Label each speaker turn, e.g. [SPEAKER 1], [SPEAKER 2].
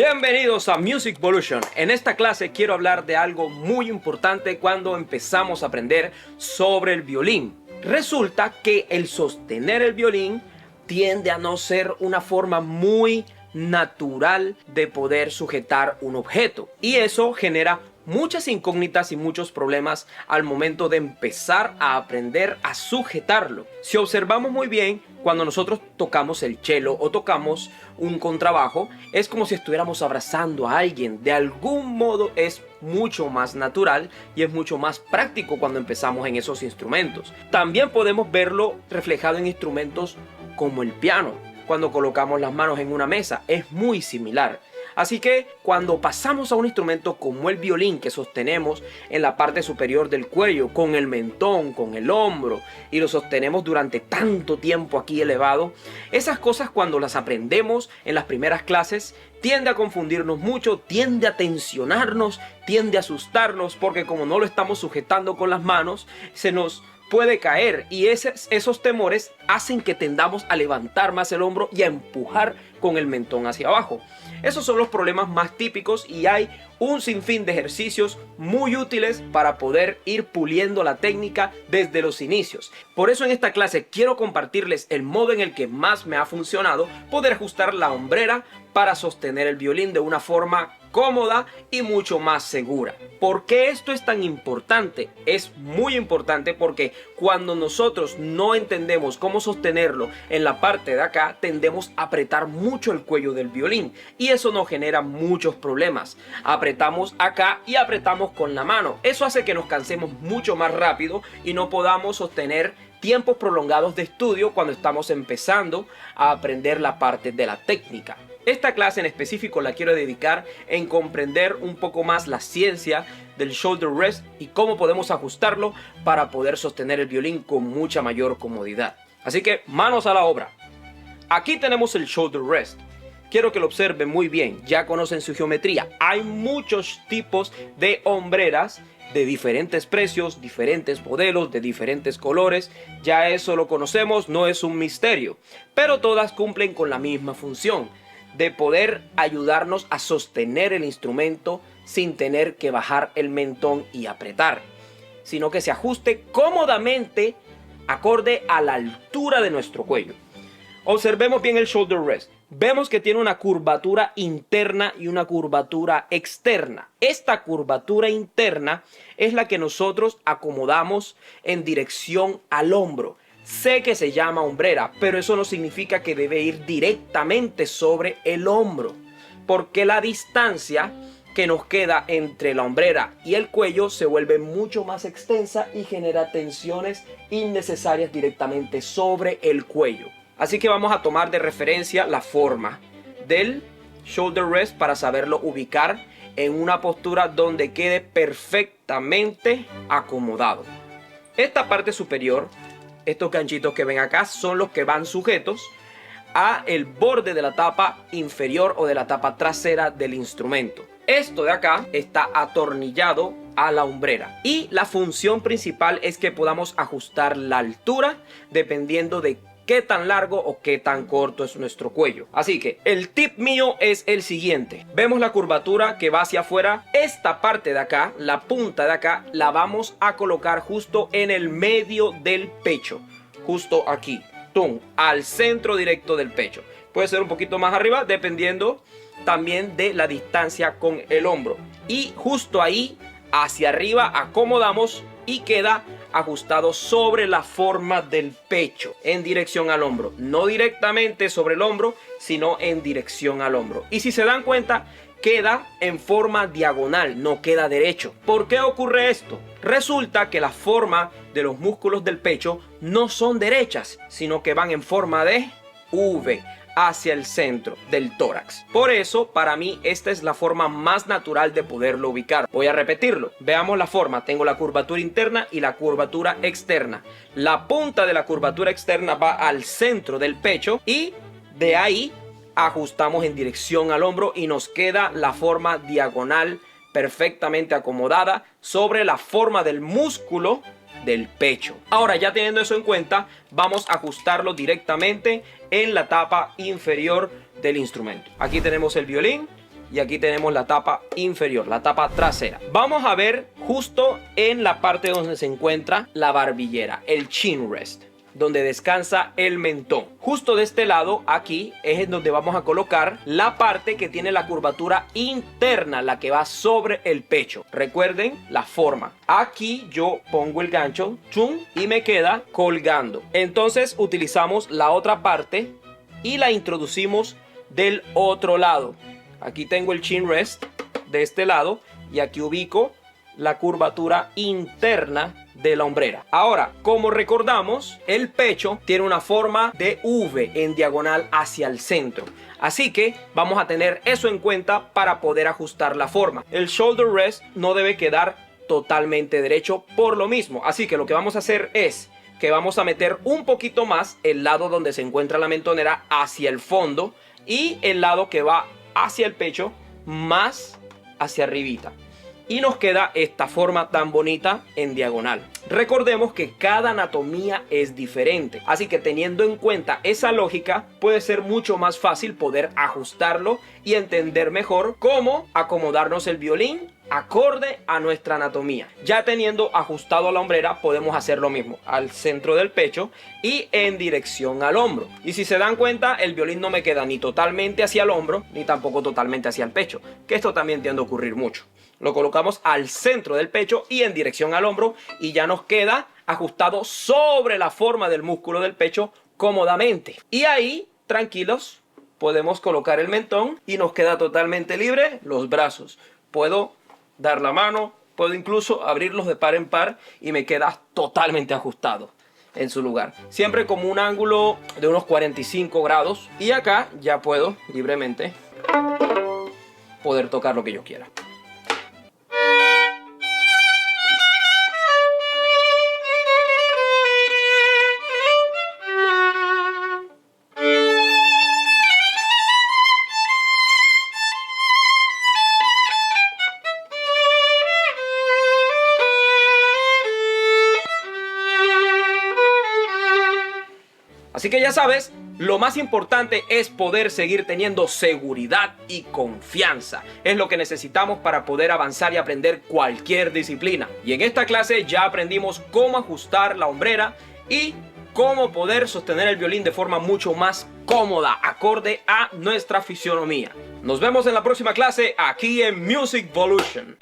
[SPEAKER 1] Bienvenidos a Musicvolution. En esta clase quiero hablar de algo muy importante cuando empezamos a aprender sobre el violín. Resulta que el sostener el violín tiende a no ser una forma muy natural de poder sujetar un objeto. Y eso genera muchas incógnitas y muchos problemas al momento de empezar a aprender a sujetarlo. Si observamos muy bien, cuando nosotros tocamos el cello o tocamos un contrabajo, es como si estuviéramos abrazando a alguien. De algún modo es mucho más natural y es mucho más práctico cuando empezamos en esos instrumentos. También podemos verlo reflejado en instrumentos como el piano. Cuando colocamos las manos en una mesa, es muy similar. Así que cuando pasamos a un instrumento como el violín, que sostenemos en la parte superior del cuello, con el mentón, con el hombro, y lo sostenemos durante tanto tiempo aquí elevado, esas cosas cuando las aprendemos en las primeras clases, tiende a confundirnos mucho, tiende a tensionarnos, tiende a asustarnos, porque como no lo estamos sujetando con las manos, se nos puede caer, y esos temores hacen que tendamos a levantar más el hombro y a empujar con el mentón hacia abajo. Esos son los problemas más típicos y hay un sinfín de ejercicios muy útiles para poder ir puliendo la técnica desde los inicios. Por eso en esta clase quiero compartirles el modo en el que más me ha funcionado poder ajustar la hombrera para sostener el violín de una forma cómoda y mucho más segura. ¿Por qué esto es tan importante? Es muy importante porque cuando nosotros no entendemos cómo sostenerlo en la parte de acá, tendemos a apretar mucho el cuello del violín y eso nos genera muchos problemas. Apretamos acá y apretamos con la mano. Eso hace que nos cansemos mucho más rápido y no podamos sostener tiempos prolongados de estudio cuando estamos empezando a aprender la parte de la técnica. Esta clase en específico la quiero dedicar en comprender un poco más la ciencia del shoulder rest y cómo podemos ajustarlo para poder sostener el violín con mucha mayor comodidad. Así que manos a la obra. Aquí tenemos el shoulder rest. Quiero que lo observen muy bien, ya conocen su geometría. Hay muchos tipos de hombreras de diferentes precios, diferentes modelos, de diferentes colores. Ya eso lo conocemos, no es un misterio. Pero todas cumplen con la misma función de poder ayudarnos a sostener el instrumento sin tener que bajar el mentón y apretar, sino que se ajuste cómodamente acorde a la altura de nuestro cuello. Observemos bien el shoulder rest. Vemos que tiene una curvatura interna y una curvatura externa. Esta curvatura interna es la que nosotros acomodamos en dirección al hombro. Sé que se llama hombrera, pero eso no significa que debe ir directamente sobre el hombro, porque la distancia que nos queda entre la hombrera y el cuello se vuelve mucho más extensa y genera tensiones innecesarias directamente sobre el cuello. Así que vamos a tomar de referencia la forma del shoulder rest para saberlo ubicar en una postura donde quede perfectamente acomodado. Esta parte superior, estos ganchitos que ven acá, son los que van sujetos a el borde de la tapa inferior o de la tapa trasera del instrumento. Esto de acá está atornillado a la hombrera y la función principal es que podamos ajustar la altura dependiendo de qué tan largo o qué tan corto es nuestro cuello. Así que el tip mío es el siguiente. Vemos la curvatura que va hacia afuera. Esta parte de acá, la punta de acá, la vamos a colocar justo en el medio del pecho. Justo aquí. ¡Tum! Al centro directo del pecho. Puede ser un poquito más arriba dependiendo también de la distancia con el hombro. Y justo ahí, hacia arriba, acomodamos y queda ajustado sobre la forma del pecho en dirección al hombro, no directamente sobre el hombro, sino en dirección al hombro. Y si se dan cuenta, queda en forma diagonal, no queda derecho. ¿Por qué ocurre esto? Resulta que la forma de los músculos del pecho no son derechas, sino que van en forma de V hacia el centro del tórax. Por eso, para mí, esta es la forma más natural de poderlo ubicar. Voy a repetirlo. Veamos la forma. Tengo la curvatura interna y la curvatura externa. La punta de la curvatura externa va al centro del pecho y de ahí ajustamos en dirección al hombro y nos queda la forma diagonal perfectamente acomodada sobre la forma del músculo del pecho. Ahora, ya teniendo eso en cuenta, vamos a ajustarlo directamente en la tapa inferior del instrumento. Aquí tenemos el violín y aquí tenemos la tapa inferior, la tapa trasera. Vamos a ver justo en la parte donde se encuentra la barbillera, el chin rest, donde descansa el mentón. Justo de este lado, aquí, es en donde vamos a colocar la parte que tiene la curvatura interna, la que va sobre el pecho. Recuerden la forma. Aquí yo pongo el gancho, chum, y me queda colgando. Entonces utilizamos la otra parte y la introducimos del otro lado. Aquí tengo el chin rest de este lado y aquí ubico la curvatura interna de la hombrera. Ahora, como recordamos, el pecho tiene una forma de V en diagonal hacia el centro. Así que vamos a tener eso en cuenta para poder ajustar la forma. El shoulder rest no debe quedar totalmente derecho por lo mismo. Así que lo que vamos a hacer es que vamos a meter un poquito más el lado donde se encuentra la mentonera hacia el fondo y el lado que va hacia el pecho más hacia arribita. Y nos queda esta forma tan bonita en diagonal. Recordemos que cada anatomía es diferente, así que teniendo en cuenta esa lógica puede ser mucho más fácil poder ajustarlo y entender mejor cómo acomodarnos el violín acorde a nuestra anatomía. Ya teniendo ajustado la hombrera podemos hacer lo mismo al centro del pecho y en dirección al hombro. Y si se dan cuenta, el violín no me queda ni totalmente hacia el hombro ni tampoco totalmente hacia el pecho, que esto también tiende a ocurrir mucho. Lo colocamos al centro del pecho y en dirección al hombro y ya nos queda ajustado sobre la forma del músculo del pecho cómodamente. Y ahí, tranquilos, podemos colocar el mentón y nos queda totalmente libre los brazos. Puedo dar la mano, puedo incluso abrirlos de par en par y me queda totalmente ajustado en su lugar. Siempre como un ángulo de unos 45 grados y acá ya puedo libremente poder tocar lo que yo quiera. Así que ya sabes, lo más importante es poder seguir teniendo seguridad y confianza. Es lo que necesitamos para poder avanzar y aprender cualquier disciplina. Y en esta clase ya aprendimos cómo ajustar la hombrera y cómo poder sostener el violín de forma mucho más cómoda, acorde a nuestra fisionomía. Nos vemos en la próxima clase aquí en Music Volution.